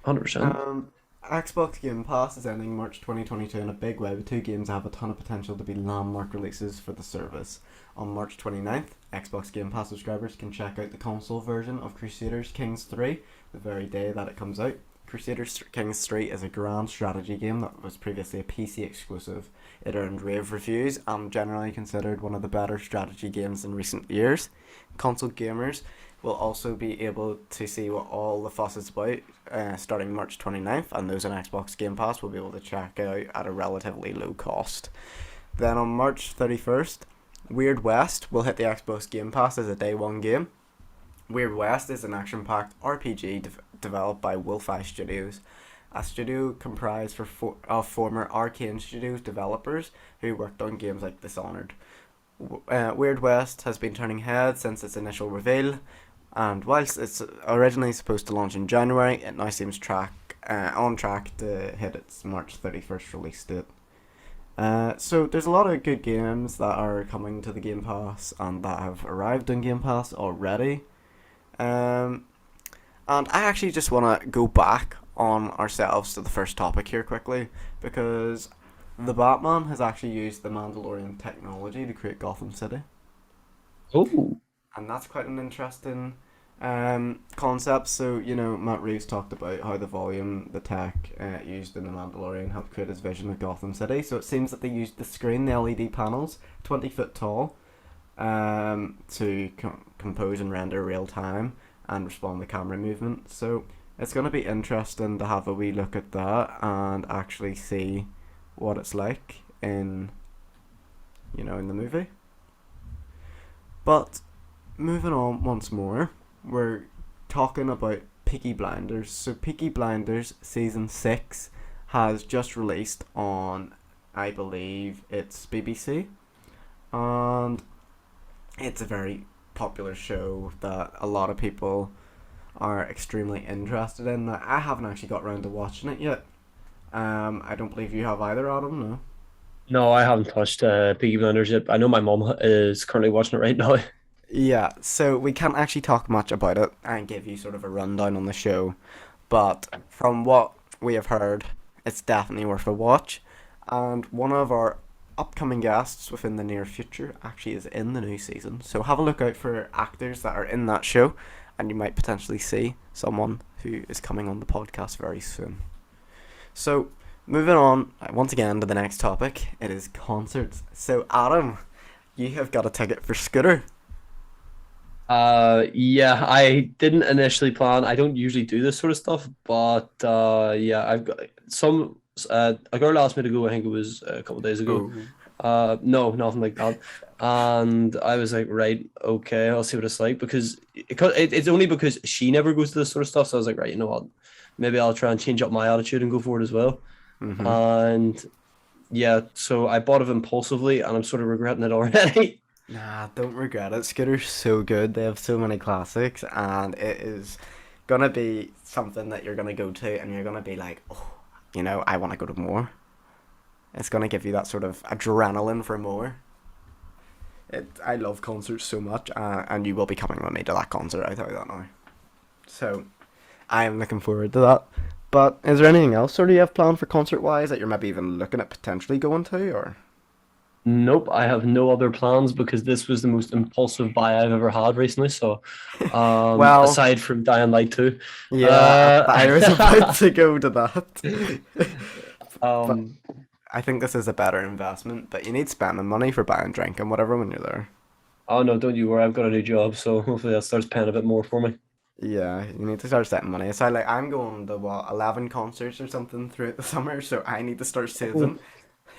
[SPEAKER 3] 100%.
[SPEAKER 2] Xbox Game Pass is ending March 2022 in a big way, with 2 games that have a ton of potential to be landmark releases for the service. On March 29th, Xbox Game Pass subscribers can check out the console version of Crusaders Kings 3 the very day that it comes out. Crusaders Kings 3 is a grand strategy game that was previously a PC exclusive. It earned rave reviews and generally considered one of the better strategy games in recent years. Console gamers will also be able to see what all the fuss is about starting March 29th, and those on Xbox Game Pass will be able to check it out at a relatively low cost. Then on March 31st, Weird West will hit the Xbox Game Pass as a day one game. Weird West is an action-packed RPG developed by Wolfeye Studios, a studio comprised of former Arcane Studios developers who worked on games like Dishonored. Weird West has been turning heads since its initial reveal, and whilst it's originally supposed to launch in January, it now seems on track to hit its March 31st release date. So there's a lot of good games that are coming to the Game Pass and that have arrived on Game Pass already. And I actually just want to go back on ourselves to the first topic here quickly, because the Batman has actually used the Mandalorian technology to create Gotham City.
[SPEAKER 3] Oh.
[SPEAKER 2] And that's quite an interesting concept. So, Matt Reeves talked about how the tech used in the Mandalorian helped create his vision of Gotham City. So it seems that they used the LED panels, 20 foot tall, to compose and render real time and respond to camera movement. So it's going to be interesting to have a wee look at that and actually see what it's like in the movie. But moving on once more, we're talking about Peaky Blinders. So Peaky Blinders season 6 has just released on, I believe it's BBC, and it's a very popular show that a lot of people are extremely interested in. I haven't actually got around to watching it yet. I don't believe you have either, Adam, no?
[SPEAKER 3] No, I haven't touched Peaky Blinders yet. I know my mom is currently watching it right now.
[SPEAKER 2] Yeah, so we can't actually talk much about it and give you sort of a rundown on the show, but from what we have heard, it's definitely worth a watch. And one of our upcoming guests within the near future actually is in the new season, so have a look out for actors that are in that show, and you might potentially see someone who is coming on the podcast very soon. So, moving on once again to the next topic, it is concerts. So, Adam, you have got a ticket for Scooter.
[SPEAKER 3] Yeah, I didn't initially plan. I don't usually do this sort of stuff, but yeah, I've got some. A girl asked me to go. I think it was a couple of days ago. No, nothing like that. And I was like, right, okay, I'll see what it's like, because it's only because she never goes to this sort of stuff. So I was like, right, you know what? Maybe I'll try and change up my attitude and go for it as well.
[SPEAKER 2] Mm-hmm.
[SPEAKER 3] And yeah, so I bought it impulsively, and I'm sort of regretting it already.
[SPEAKER 2] Nah, don't regret it. Scooter's so good. They have so many classics, and it is gonna be something that you're gonna go to, and you're gonna be like, oh, I want to go to more. It's gonna give you that sort of adrenaline for more. I love concerts so much, and you will be coming with me to that concert, I tell you that now. So, I am looking forward to that. But is there anything else sort of you have planned for concert-wise that you're maybe even looking at potentially going to, or?
[SPEAKER 3] Nope, I have no other plans, because this was the most impulsive buy I've ever had recently. So,
[SPEAKER 2] Well,
[SPEAKER 3] aside from Dying Light 2,
[SPEAKER 2] yeah, I was about to go to that. But
[SPEAKER 3] um,
[SPEAKER 2] I think this is a better investment, but you need spending money for buying drink and whatever when you're there.
[SPEAKER 3] oh no, don't you worry, I've got a new job, so hopefully that starts paying a bit more for me.
[SPEAKER 2] Yeah, you need to start setting money aside. Like, I'm going to 11 concerts or something throughout the summer, so I need to start saving.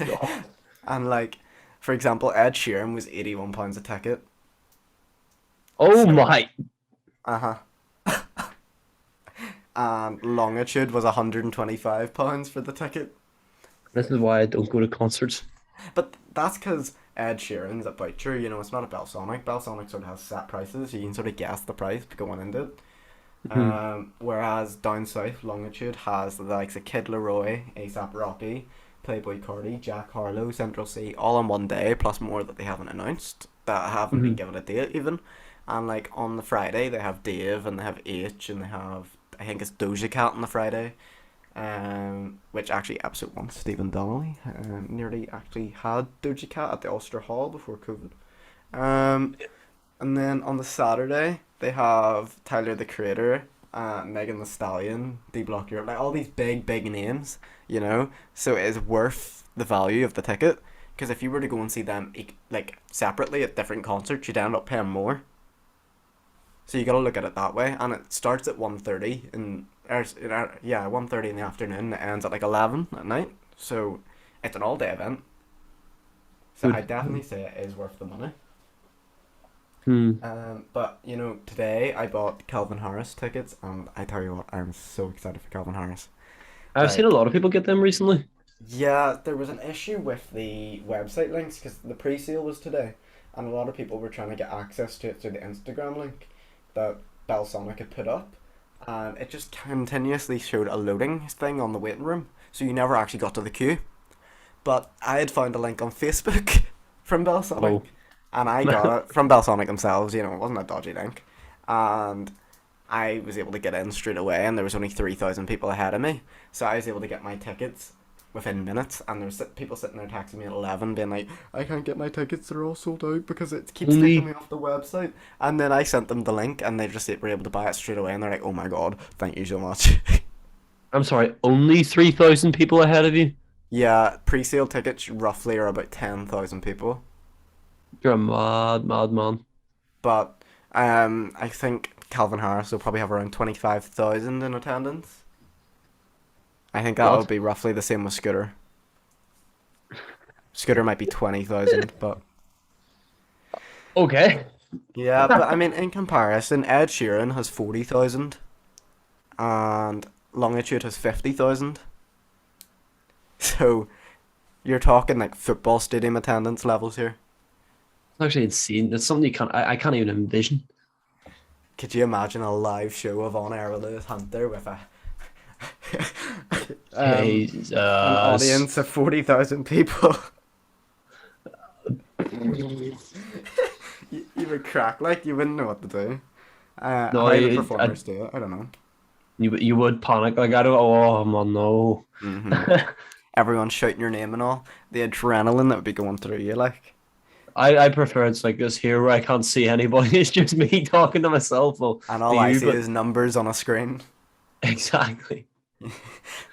[SPEAKER 3] Oh,
[SPEAKER 2] And like, for example, Ed Sheeran was £81 a ticket.
[SPEAKER 3] oh
[SPEAKER 2] So,
[SPEAKER 3] my!
[SPEAKER 2] uh-huh. And Longitude was £125 for the ticket.
[SPEAKER 3] This is why I don't go to concerts.
[SPEAKER 2] But that's because Ed Sheeran's a voucher, it's not a Belsonic. Belsonic sort of has set prices, so you can sort of guess the price going into it. Whereas down south, Longitude has the likes of Kid Laroi, ASAP Rocky, Playboy Cardi, Jack Harlow, Central C, all in one day, plus more that they haven't announced, that haven't been given a date even. And like on the Friday, they have Dave, and they have H, and they have, I think it's Doja Cat on the Friday. Which actually episode 1, Stephen Donnelly nearly actually had Doja Cat at the Ulster Hall before COVID. And then on the Saturday they have Tyler the Creator, Megan Thee Stallion, D Block Europe, like all these big names, so it is worth the value of the ticket, because if you were to go and see them like separately at different concerts, you'd end up paying more. So you gotta look at it that way, and it starts at 1:30 1:30 in the afternoon, and it ends at like 11 at night. So it's an all-day event. So I
[SPEAKER 3] Good.
[SPEAKER 2] definitely say it is worth the money.
[SPEAKER 3] Hmm.
[SPEAKER 2] But you know, today I bought Calvin Harris tickets, and I tell you what, I'm so excited for Calvin Harris.
[SPEAKER 3] I've seen a
[SPEAKER 2] Like,
[SPEAKER 3] lot of people get them recently.
[SPEAKER 2] yeah, there was an issue with the website links because the pre-sale was today, and a lot of people were trying to get access to it through the Instagram link that Belsonic had put up, and it just continuously showed a loading thing on the waiting room, so you never actually got to the queue. But I had found a link on Facebook from Belsonic,
[SPEAKER 3] Oh.
[SPEAKER 2] and I got it from Belsonic themselves. You know, it wasn't a dodgy link, and I was able to get in straight away, and there was only 3,000 people ahead of me, so I was able to get my tickets within minutes. And there was people sitting there texting me at 11, being like, "I can't get my tickets; they're all sold out because it keeps taking
[SPEAKER 3] Only
[SPEAKER 2] me off the website." And then I sent them the link, and they just were able to buy it straight away, and they're like, "Oh my god, thank you so much."
[SPEAKER 3] I'm sorry, only 3,000 people ahead of you?
[SPEAKER 2] Yeah, pre-sale tickets roughly are about 10,000 people.
[SPEAKER 3] You're a mad man.
[SPEAKER 2] But I think Calvin Harris will probably have around 25,000 in attendance. I think that would
[SPEAKER 3] What?
[SPEAKER 2] be roughly the same with Scooter. Scooter might be 20,000, but
[SPEAKER 3] Okay.
[SPEAKER 2] yeah. But I mean, in comparison, Ed Sheeran has 40,000, and Longitude has 50,000. So you're talking like football stadium attendance levels here.
[SPEAKER 3] It's actually insane. That's something I can't even envision.
[SPEAKER 2] Could you imagine a live show of On Air with Lewis Hunter with a an
[SPEAKER 3] Jesus.
[SPEAKER 2] audience of 40,000 people? You would crack, like, you wouldn't know what to do.
[SPEAKER 3] No,
[SPEAKER 2] How the performers do it, I don't know.
[SPEAKER 3] you would panic. Like, I don't, oh man, no.
[SPEAKER 2] Hmm. Everyone shouting your name and all. The adrenaline that would be going through you, like.
[SPEAKER 3] I prefer it's like this here where I can't see anybody. It's just me talking to myself or
[SPEAKER 2] And
[SPEAKER 3] to
[SPEAKER 2] all I
[SPEAKER 3] you,
[SPEAKER 2] see
[SPEAKER 3] but
[SPEAKER 2] is numbers on a screen.
[SPEAKER 3] exactly.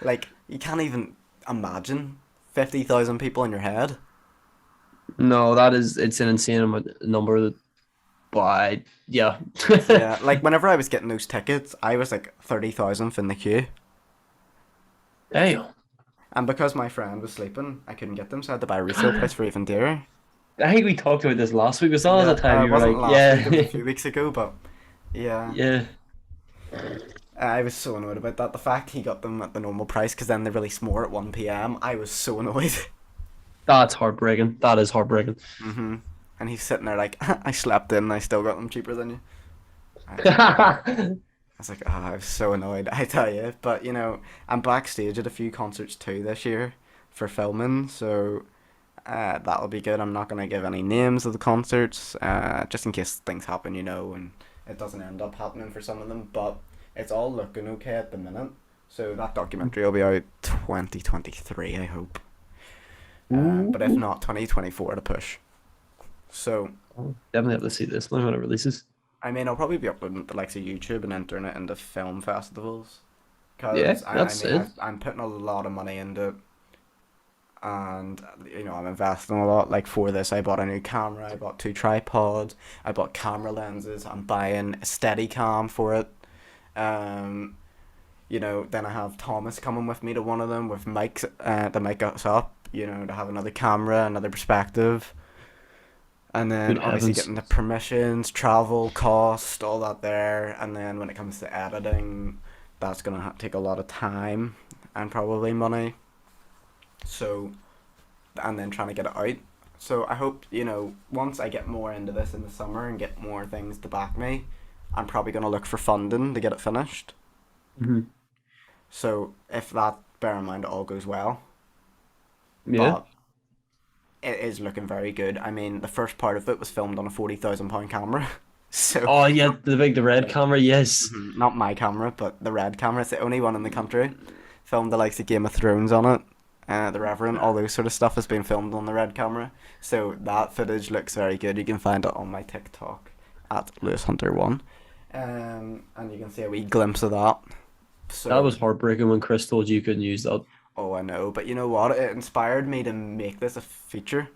[SPEAKER 2] Like, you can't even imagine 50,000 people in your head.
[SPEAKER 3] No, it's an insane number that, but yeah.
[SPEAKER 2] Yeah, like, whenever I was getting those tickets, I was like 30,000th in the queue.
[SPEAKER 3] Damn.
[SPEAKER 2] And because my friend was sleeping, I couldn't get them, so I had to buy a resale price for even dearer.
[SPEAKER 3] I think we talked about this last week. Was that
[SPEAKER 2] Yeah,
[SPEAKER 3] the time
[SPEAKER 2] it
[SPEAKER 3] you were
[SPEAKER 2] wasn't
[SPEAKER 3] like,
[SPEAKER 2] last week, it was a
[SPEAKER 3] yeah,
[SPEAKER 2] few weeks ago, but yeah.
[SPEAKER 3] yeah.
[SPEAKER 2] I was so annoyed about that. The fact he got them at the normal price, because then they released more at 1 p.m. I was so annoyed.
[SPEAKER 3] That's heartbreaking. That is heartbreaking.
[SPEAKER 2] Hmm. And he's sitting there like, I slept in and I still got them cheaper than you. I,
[SPEAKER 3] Oh,
[SPEAKER 2] I was like, oh, I was so annoyed, I tell you. But, you know, I'm backstage at a few concerts too this year for filming, so that'll be good. I'm not going to give any names of the concerts, just in case things happen, you know, and it doesn't end up happening for some of them. But it's all looking okay at the minute. So that documentary will be out 2023, I hope. But if not, 2024 to push. So,
[SPEAKER 3] definitely have to see this when it releases.
[SPEAKER 2] I mean, I'll probably be uploading it to likes of YouTube and entering it into film festivals.
[SPEAKER 3] Yeah,
[SPEAKER 2] Because, I
[SPEAKER 3] that's
[SPEAKER 2] mean,
[SPEAKER 3] it.
[SPEAKER 2] I'm putting a lot of money into it. And, you know, I'm investing a lot. Like, for this, I bought a new camera. I bought 2 tripods. I bought camera lenses. I'm buying a Steadicam for it. Um, you know, then I have Thomas coming with me to one of them with mics, to mic us up, you know, to have another camera, another perspective. And then
[SPEAKER 3] Good
[SPEAKER 2] obviously
[SPEAKER 3] heavens.
[SPEAKER 2] getting the permissions, travel, cost, all that there. And then when it comes to editing, that's going to take a lot of time and probably money. So, and then trying to get it out. So I hope, you know, once I get more into this in the summer and get more things to back me, I'm probably going to look for funding to get it finished.
[SPEAKER 3] Hmm.
[SPEAKER 2] So if that, bear in mind, it all goes well.
[SPEAKER 3] Yeah.
[SPEAKER 2] But it is looking very good. I mean, the first part of it was filmed on a £40,000 camera. So,
[SPEAKER 3] Oh yeah, the red camera. Yes.
[SPEAKER 2] mhm, not my camera, but the red camera. It's the only one in the country. Filmed the likes of Game of Thrones on it. The Reverend, all those sort of stuff has been filmed on the red camera. So that footage looks very good. You can find it on my TikTok at Lewis Hunter 1. And you can see a wee glimpse of that.
[SPEAKER 3] That
[SPEAKER 2] So,
[SPEAKER 3] was heartbreaking when Chris told you couldn't use that.
[SPEAKER 2] oh, I know. But you know what? It inspired me to make this a feature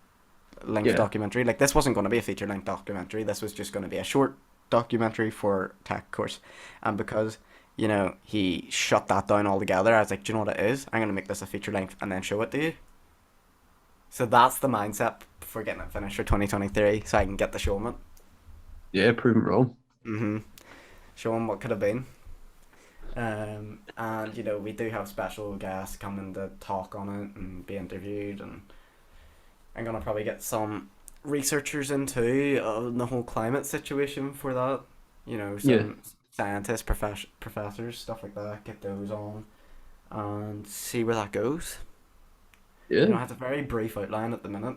[SPEAKER 2] length
[SPEAKER 3] Yeah.
[SPEAKER 2] documentary. Like, this wasn't going to be a feature length documentary. This was just going to be a short documentary for tech course. And because, you know, he shut that down altogether, I was like, do you know what it is? I'm going to make this a feature length and then show it to you. So that's the mindset for getting it finished for 2023 so I can get to show 'em it.
[SPEAKER 3] Yeah, prove 'em wrong.
[SPEAKER 2] Show 'em what could have been. And you know, we do have special guests coming to talk on it and be interviewed, and I'm gonna probably get some researchers into the whole climate situation for that. You know, some scientists, professors, stuff like that. Get those on and see where that goes.
[SPEAKER 3] Yeah.
[SPEAKER 2] You know, I have a very brief outline at the minute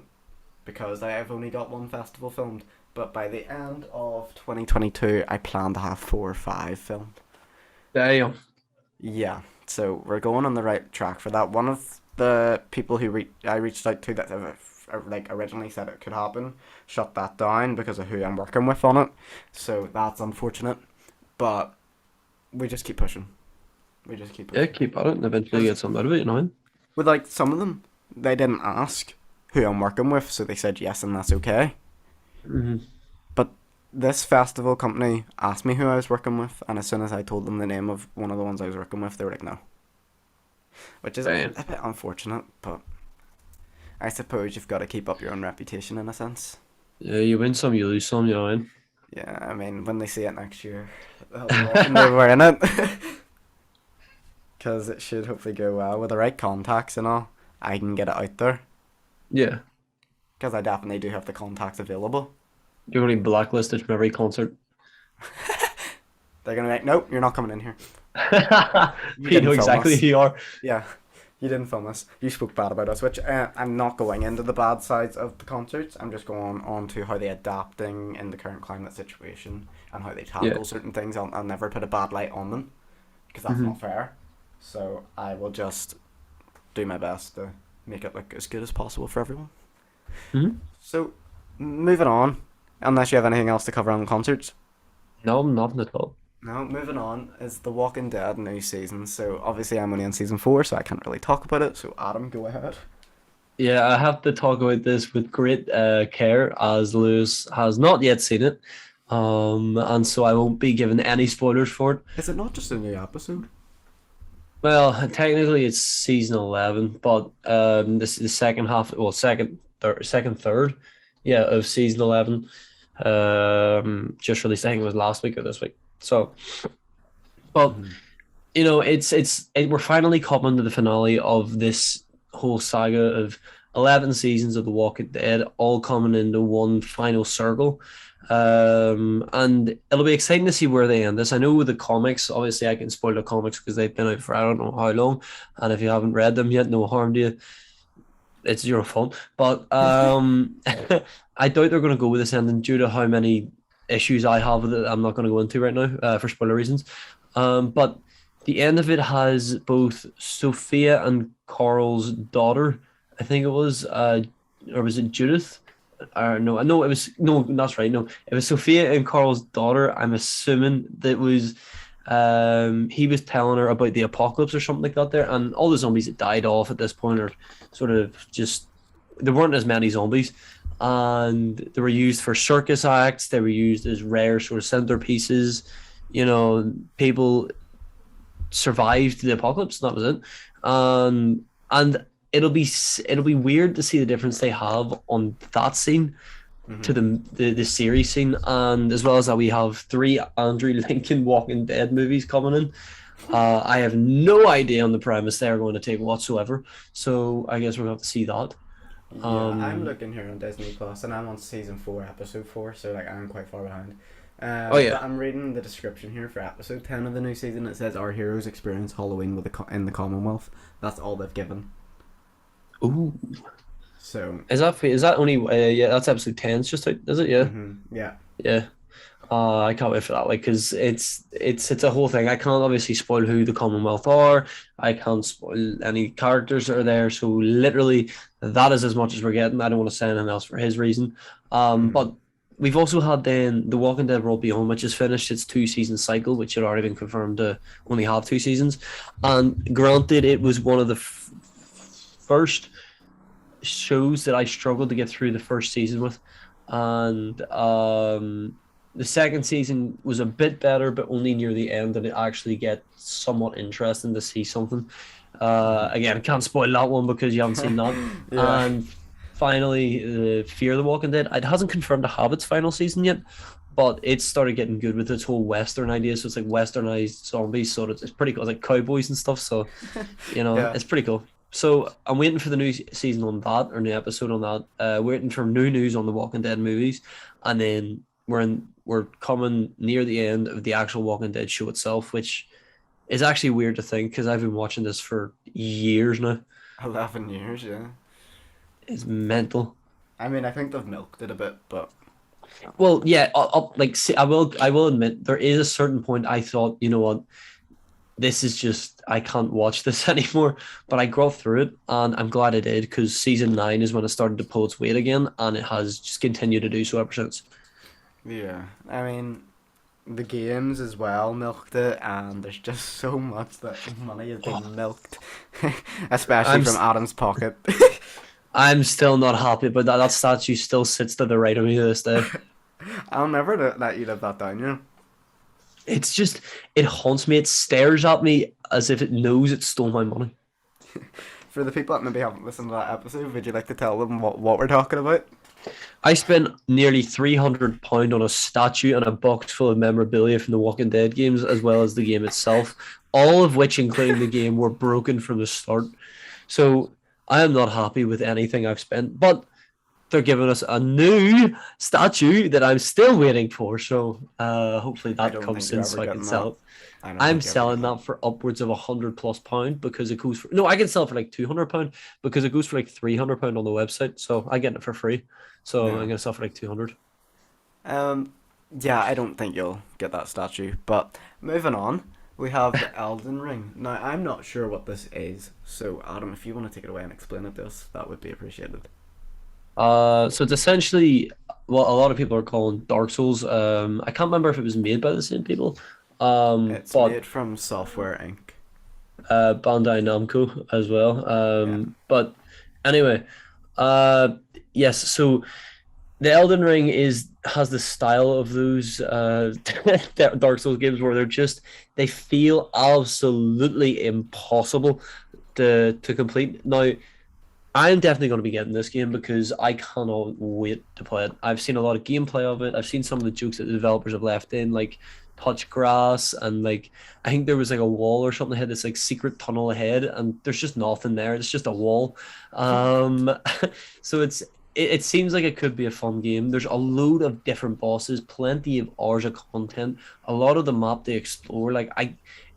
[SPEAKER 2] because I have only got one festival filmed. But by the end of 2022, I plan to have 4 or 5 filmed.
[SPEAKER 3] Damn.
[SPEAKER 2] Yeah, so we're going on the right track for that. One of the people who I reached out to that like originally said it could happen shut that down because of who I'm working with on it. So that's unfortunate, but we just keep pushing.
[SPEAKER 3] Yeah, keep at it and eventually get something out of it, you know.
[SPEAKER 2] With like some of them, they didn't ask who I'm working with, so they said yes and that's okay. But this festival company asked me who I was working with, and as soon as I told them the name of one of the ones I was working with, they were like, no. Which is a bit unfortunate, but I suppose you've got to keep up your own reputation in a sense.
[SPEAKER 3] Yeah, you win some, you lose some, you know.
[SPEAKER 2] Yeah, I mean, when they see it next year, they'll be watching they were in it. Because it should hopefully go well. With the right contacts and all, I can get it out there.
[SPEAKER 3] Yeah.
[SPEAKER 2] Because I definitely do have the contacts available.
[SPEAKER 3] You're going to be blacklisted from every concert.
[SPEAKER 2] They're going to be like, nope, you're not coming in here.
[SPEAKER 3] You know exactly who you are.
[SPEAKER 2] Yeah, you didn't film us. You spoke bad about us, which I'm not going into the bad sides of the concerts. I'm just going on to how they're adapting in the current climate situation and how they tackle certain things. I'll never put a bad light on them because that's not fair. So I will just do my best to make it look as good as possible for everyone. So, moving on, unless you have anything else to cover on concerts.
[SPEAKER 3] No, nothing at all.
[SPEAKER 2] No, moving on is The Walking Dead new season. So obviously I'm only on season 4, so I can't really talk about it. So Adam, go ahead.
[SPEAKER 3] Yeah, I have to talk about this with great care as Lewis has not yet seen it. And so I won't be giving any spoilers for it.
[SPEAKER 2] Is it not just a new episode?
[SPEAKER 3] Well, technically it's season 11, but this is the second half, well, second, third, of season 11. Just released, I think it was last week or this week. So, but you know, we're finally coming to the finale of this whole saga of 11 seasons of The Walking Dead, all coming into one final circle. And it'll be exciting to see where they end this. I know with the comics, obviously I can spoil the comics because they've been out for I don't know how long, and if you haven't read them yet, no harm to you. It's your fault. But I doubt they're going to go with this ending due to how many issues I have with it. I'm not going to go into right now for spoiler reasons. But the end of it has both Sophia and Carl's daughter, I think it was, or was it Judith? No, it was that's right. No, it was Sophia and Carl's daughter. I'm assuming that was he was telling her about the apocalypse or something like that there, and all the zombies that died off at this point are sort of just, there weren't as many zombies, and they were used for circus acts. They were used as rare sort of centerpieces. You know, people survived the apocalypse, and that was it. And it'll be weird to see the difference they have on that scene to the series scene, and as well as that we have 3 Andrew Lincoln Walking Dead movies coming in. I have no idea on the premise they're going to take whatsoever, so I guess we're going to have to see that.
[SPEAKER 2] Yeah, I'm looking here on Disney Plus, and I'm on season 4, episode 4, so like I'm quite far behind. But I'm reading the description here for episode 10 of the new season. It says our heroes experience Halloween in the Commonwealth. That's all they've given.
[SPEAKER 3] Ooh.
[SPEAKER 2] So
[SPEAKER 3] is that only that's episode 10 just out, is it? Yeah. I can't wait for that, like, because it's a whole thing. I can't obviously spoil who the Commonwealth are. I can't spoil any characters that are there, so literally that is as much as we're getting. I don't want to say anything else for his reason. But we've also had then The Walking Dead World Beyond, which has finished its 2-season cycle, which had already been confirmed to only have 2 seasons. And granted, it was one of the first shows that I struggled to get through the first season with, and the second season was a bit better, but only near the end, and it actually gets somewhat interesting to see something. Again, I can't spoil that one because you haven't seen that. And finally Fear the Walking Dead. It hasn't confirmed to have its final season yet, but it started getting good with its whole Western idea. So it's like Westernized zombies, so it's pretty cool. It's like cowboys and stuff. So
[SPEAKER 2] Yeah.
[SPEAKER 3] it's pretty cool. So I'm waiting for the new season on that, or new episode on that. Waiting for new news on the Walking Dead movies, and then we're coming near the end of the actual Walking Dead show itself, which is actually weird to think because I've been watching this for years now.
[SPEAKER 2] 11 years, yeah.
[SPEAKER 3] It's mental.
[SPEAKER 2] I mean, I think they've milked it a bit, but
[SPEAKER 3] Well, yeah, like see, I will admit there is a certain point I thought, you know what, this is just I can't watch this anymore. But I got through it, and I'm glad I did because season 9 is when it started to pull its weight again, and it has just continued to do so ever since.
[SPEAKER 2] yeah. I mean, the games as well milked it, and there's just so much that money is being milked, especially
[SPEAKER 3] I'm
[SPEAKER 2] from
[SPEAKER 3] s-
[SPEAKER 2] Adam's pocket.
[SPEAKER 3] I'm still not happy, but that statue still sits to the right of me to this day.
[SPEAKER 2] I'll never let you live that down, you know.
[SPEAKER 3] It's just it haunts me. It stares at me as if it knows it stole my money.
[SPEAKER 2] For the people that maybe haven't listened to that episode, would you like to tell them what we're talking about?
[SPEAKER 3] I spent nearly £300 on a statue and a box full of memorabilia from the Walking Dead games, as well as the game itself, all of which, including the game, were broken from the start. So I am not happy with anything I've spent, but they're giving us a new statue that I'm still waiting for. So hopefully
[SPEAKER 2] I
[SPEAKER 3] that
[SPEAKER 2] don't
[SPEAKER 3] comes
[SPEAKER 2] think you're
[SPEAKER 3] soon
[SPEAKER 2] ever
[SPEAKER 3] so I can
[SPEAKER 2] getting
[SPEAKER 3] sell
[SPEAKER 2] that.
[SPEAKER 3] it.
[SPEAKER 2] I don't
[SPEAKER 3] I'm
[SPEAKER 2] think you're ever
[SPEAKER 3] selling
[SPEAKER 2] getting
[SPEAKER 3] that for upwards of £100+ because it goes for no, I can sell it for like £200 because it goes for like £300 on the website. So I get it for free. So I'm
[SPEAKER 2] Yeah.
[SPEAKER 3] gonna sell for like 200.
[SPEAKER 2] Yeah, I don't think you'll get that statue. But moving on, we have the Elden Ring. Now, I'm not sure what this is, so Adam, if you want to take it away and explain it to us, that would be appreciated.
[SPEAKER 3] So it's essentially what a lot of people are calling Dark Souls. I can't remember if it was made by the same people.
[SPEAKER 2] It's
[SPEAKER 3] But
[SPEAKER 2] made from Software Inc.
[SPEAKER 3] Bandai Namco as well.
[SPEAKER 2] Yeah.
[SPEAKER 3] But anyway, uh, yes. So the Elden Ring has the style of those Dark Souls games where they feel absolutely impossible to complete. Now, I'm definitely going to be getting this game because I cannot wait to play it. I've seen a lot of gameplay of it. I've seen some of the jokes that the developers have left in, like touch grass, and like I think there was like a wall or something that had this like secret tunnel ahead, and there's just nothing there. It's just a wall. Um, so it seems like it could be a fun game. There's a load of different bosses, plenty of hours of content, a lot of the map to explore.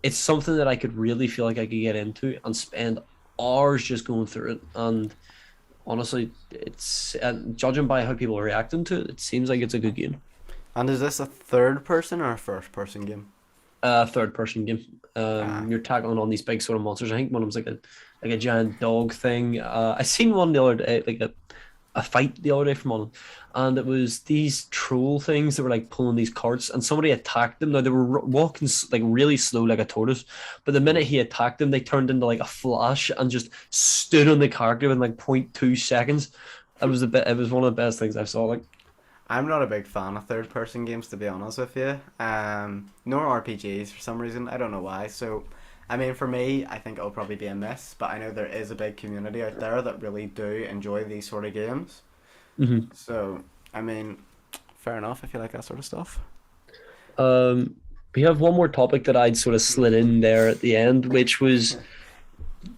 [SPEAKER 3] It's something that I could really feel like I could get into and spend hours just going through it. And honestly, it's judging by how people are reacting to it, it seems like it's a good game.
[SPEAKER 2] And is this a third person or a first person game?
[SPEAKER 3] Third person game.
[SPEAKER 2] Ah.
[SPEAKER 3] You're tackling on these big sort of monsters. I think one of them's like a giant dog thing. I seen one the other day, like a fight the other day from one, and it was these troll things that were like pulling these carts, and somebody attacked them. Now they were walking like really slow, like a tortoise, but the minute he attacked them, they turned into like a flash and just stood on the character in like 0.2 seconds. It was It was one of the best things I've saw. Like,
[SPEAKER 2] I'm not a big fan of third person games, to be honest with you. Nor RPGs for some reason. I don't know why. So, I mean, for me, I think it'll probably be a miss. But I know there is a big community out there that really do enjoy these sort of games.
[SPEAKER 3] mm-hmm.
[SPEAKER 2] So, I mean, fair enough if you like that sort of stuff.
[SPEAKER 3] We have one more topic that I'd sort of slid in there at the end, which was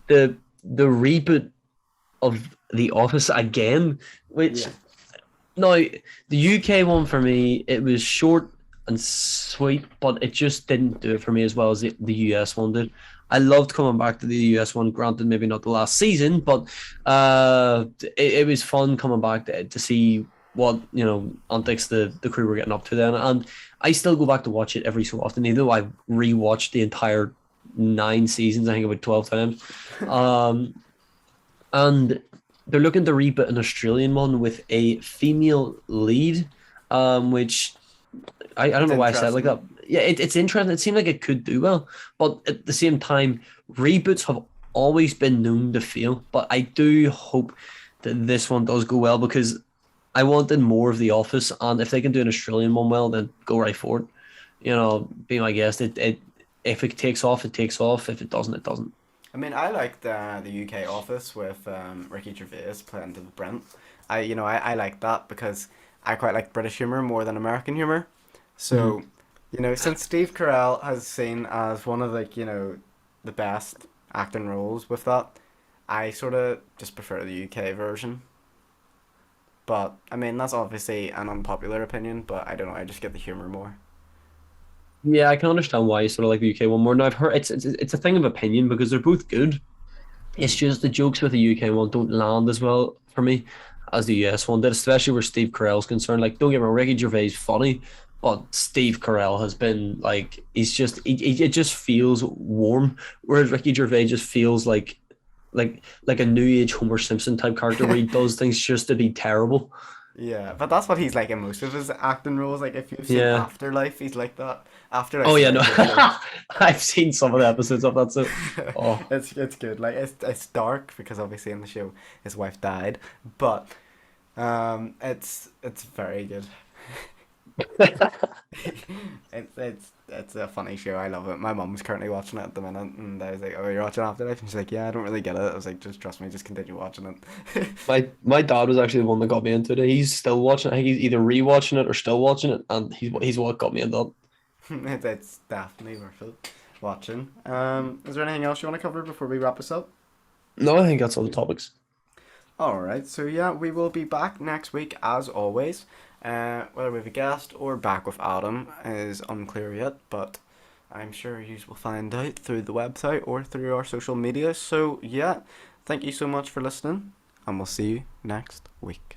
[SPEAKER 3] the reboot of The Office again, which
[SPEAKER 2] Yeah.
[SPEAKER 3] now the UK one for me, it was short and sweet, but it just didn't do it for me as well as the US one did. I loved coming back to the US one, granted maybe not the last season, but it was fun coming back to see what, antics the crew were getting up to then. And I still go back to watch it every so often, even though I've rewatched the entire 9 seasons, I think about 12 times. And they're looking to reboot an Australian one with a female lead, which I don't
[SPEAKER 2] It's
[SPEAKER 3] know why I said it like that.
[SPEAKER 2] interesting.
[SPEAKER 3] Yeah, it's interesting. It seemed like it could do well, but at the same time, reboots have always been known to fail. But I do hope that this one does go well because I wanted more of The Office, and if they can do an Australian one well, then go right for it. Be my guest. It if it takes off, it takes off. If it doesn't, it doesn't.
[SPEAKER 2] I mean, I liked the UK Office with Ricky Gervais playing to Brent. I like that because I quite like British humor more than American humor. So, since Steve Carell has seen as one of the best acting roles with that, I sort of just prefer the UK version. But I mean, that's obviously an unpopular opinion, but I don't know. I just get the humor more.
[SPEAKER 3] Yeah, I can understand why you sort of like the UK one more. Now I've heard it's a thing of opinion because they're both good. It's
[SPEAKER 2] Hmm.
[SPEAKER 3] just the jokes with the UK one don't land as well for me as the US one did, especially where Steve Carell's concerned. Like, don't get me wrong, Ricky Gervais is funny, but Steve Carell has been like it just feels warm, whereas Ricky Gervais just feels like a new age Homer Simpson type character where he does things just to be terrible.
[SPEAKER 2] Yeah, but that's what he's like in most of his acting roles. Like if you've seen
[SPEAKER 3] Yeah.
[SPEAKER 2] Afterlife, he's like that.
[SPEAKER 3] Oh
[SPEAKER 2] Afterlife's a
[SPEAKER 3] yeah, no.
[SPEAKER 2] very good show.
[SPEAKER 3] I've seen some of the episodes of that. So, oh,
[SPEAKER 2] It's good. Like it's dark because obviously in the show his wife died, but it's very good. It's a funny show. I love it. My mum's currently watching it at the minute, and I was like, "Oh, you're watching Afterlife?" And she's like, "Yeah, I don't really get it." I was like, "Just trust me, just continue watching it."
[SPEAKER 3] my dad was actually the one that got me into it. He's still watching it. I think he's either rewatching it or still watching it, and he's what got me into it.
[SPEAKER 2] It's definitely worth it watching. Is there anything else you want to cover before we wrap this up?
[SPEAKER 3] No, I think that's all the topics.
[SPEAKER 2] All right, so yeah, we will be back next week as always. Whether we have a guest or back with Adam is unclear yet, but I'm sure you will find out through the website or through our social media. So yeah, thank you so much for listening, and we'll see you next week.